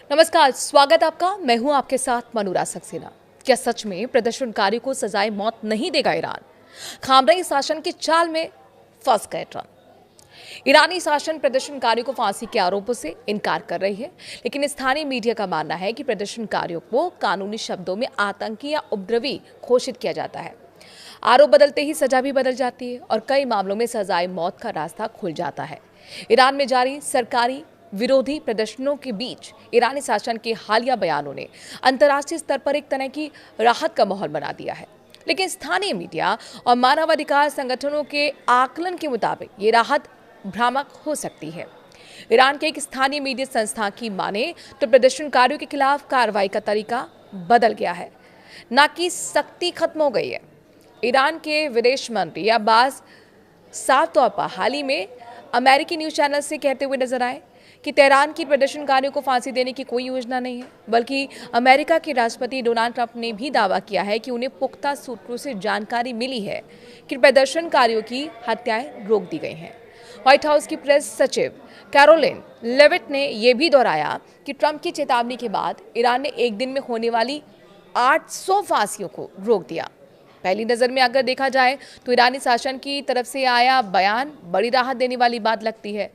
नमस्कार, स्वागत आपका। मैं हूं आपके साथ मनूरा सक्सेना। क्या सच में प्रदर्शनकारियों को सजाए मौत नहीं देगा ईरान? खामनेई शासन की चाल में फंस गए ट्रंप। ईरानी शासन प्रदर्शनकारियों को फांसी के आरोपों से इनकार कर रही है, लेकिन स्थानीय मीडिया का मानना है कि प्रदर्शनकारियों को कानूनी शब्दों में आतंकी या उपद्रवी घोषित किया जाता है। आरोप बदलते ही सजा भी बदल जाती है और कई मामलों में सजाए मौत का रास्ता खुल जाता है। ईरान में जारी सरकारी विरोधी प्रदर्शनों के बीच ईरानी शासन के हालिया बयानों ने अंतर्राष्ट्रीय स्तर पर एक तरह की राहत का माहौल बना दिया है, लेकिन स्थानीय मीडिया और मानवाधिकार संगठनों के आकलन के मुताबिक ये राहत भ्रामक हो सकती है। ईरान के एक स्थानीय मीडिया संस्था की माने तो प्रदर्शनकारियों के खिलाफ कार्रवाई का तरीका बदल गया है, न कि सख्ती खत्म हो गई है। ईरान के विदेश मंत्री अब्बास साफ तौर पर हाल ही में अमेरिकी न्यूज चैनल से कहते हुए नजर आए कि तेहरान की प्रदर्शनकारियों को फांसी देने की कोई योजना नहीं है, बल्कि अमेरिका के राष्ट्रपति डोनाल्ड ट्रंप ने भी दावा किया है कि उन्हें पुख्ता सूत्रों से जानकारी मिली है कि प्रदर्शनकारियों की हत्याएं रोक दी गई हैं। व्हाइट हाउस की प्रेस सचिव कैरोलिन लेविट ने यह भी दोहराया कि ट्रंप की चेतावनी के बाद ईरान ने एक दिन में होने वाली 800 फांसियों को रोक दिया। पहली नजर में अगर देखा जाए तो ईरानी शासन की तरफ से आया बयान बड़ी राहत देने वाली बात लगती है,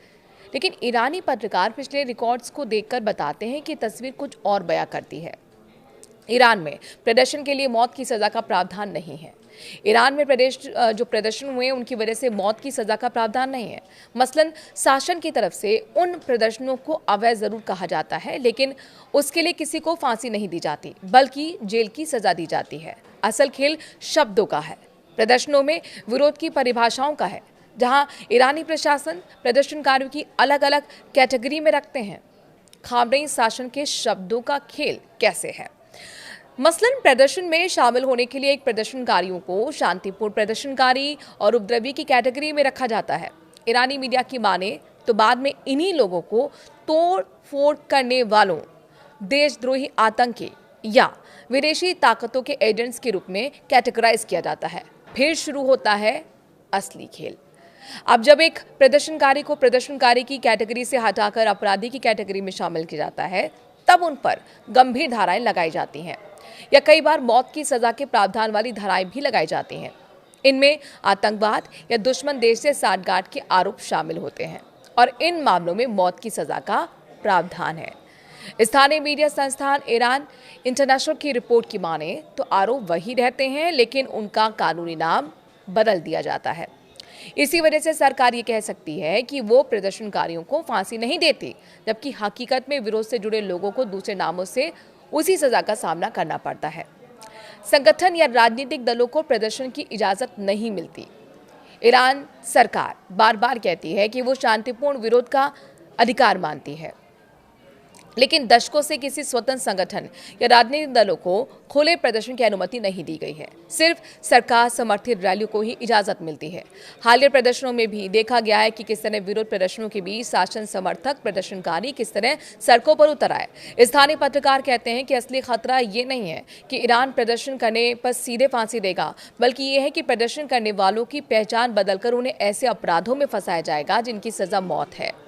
लेकिन ईरानी पत्रकार पिछले रिकॉर्ड्स को देखकर बताते हैं कि तस्वीर कुछ और बयां करती है। ईरान में प्रदर्शन के लिए मौत की सजा का प्रावधान नहीं है। ईरान में जो प्रदर्शन हुए उनकी वजह से मौत की सजा का प्रावधान नहीं है। मसलन शासन की तरफ से उन प्रदर्शनों को अवैध जरूर कहा जाता है, लेकिन उसके लिए किसी को फांसी नहीं दी जाती, बल्कि जेल की सजा दी जाती है। असल खेल शब्दों का है, प्रदर्शनों में विरोध की परिभाषाओं का है, जहां ईरानी प्रशासन प्रदर्शनकारियों की अलग अलग कैटेगरी में रखते हैं। खामनेई शासन के शब्दों का खेल कैसे है? मसलन प्रदर्शन में शामिल होने के लिए एक प्रदर्शनकारियों को शांतिपूर्ण प्रदर्शनकारी और उपद्रवी की कैटेगरी में रखा जाता है। ईरानी मीडिया की माने तो बाद में इन्हीं लोगों को तोड़ फोड़ करने वालों, देशद्रोही, आतंकी या विदेशी ताकतों के एजेंट्स के रूप में कैटेगराइज किया जाता है। फिर शुरू होता है असली खेल। अब जब एक प्रदर्शनकारी को प्रदर्शनकारी की कैटेगरी से हटाकर अपराधी की कैटेगरी में शामिल किया जाता है, तब उन पर गंभीर धाराएं लगाई जाती हैं या कई बार मौत की सजा के प्रावधान वाली धाराएं भी लगाई जाती हैं। इनमें आतंकवाद या दुश्मन देश से साठगांठ के आरोप शामिल होते हैं और इन मामलों में मौत की सजा का प्रावधान है। स्थानीय मीडिया संस्थान ईरान इंटरनेशनल की रिपोर्ट की माने तो आरोप वही रहते हैं, लेकिन उनका कानूनी नाम बदल दिया जाता है। इसी वजह से सरकार ये कह सकती है कि वो प्रदर्शनकारियों को फांसी नहीं देती, जबकि हकीकत में विरोध से जुड़े लोगों को दूसरे नामों से उसी सजा का सामना करना पड़ता है। संगठन या राजनीतिक दलों को प्रदर्शन की इजाजत नहीं मिलती। ईरान सरकार बार बार कहती है कि वो शांतिपूर्ण विरोध का अधिकार मानती है, लेकिन दशकों से किसी स्वतंत्र संगठन या राजनीतिक दलों को खुले प्रदर्शन की अनुमति नहीं दी गई है। सिर्फ सरकार समर्थित रैलियों को ही इजाजत मिलती है। हालिया प्रदर्शनों में भी देखा गया है कि किस तरह विरोध प्रदर्शनों के बीच शासन समर्थक प्रदर्शनकारी किस तरह सड़कों पर उतर आए। स्थानीय पत्रकार कहते हैं कि असली खतरा ये नहीं है कि ईरान प्रदर्शन करने पर सीधे फांसी देगा, बल्कि ये है कि प्रदर्शन करने वालों की पहचान बदलकर उन्हें ऐसे अपराधों में फंसाया जाएगा जिनकी सजा मौत है।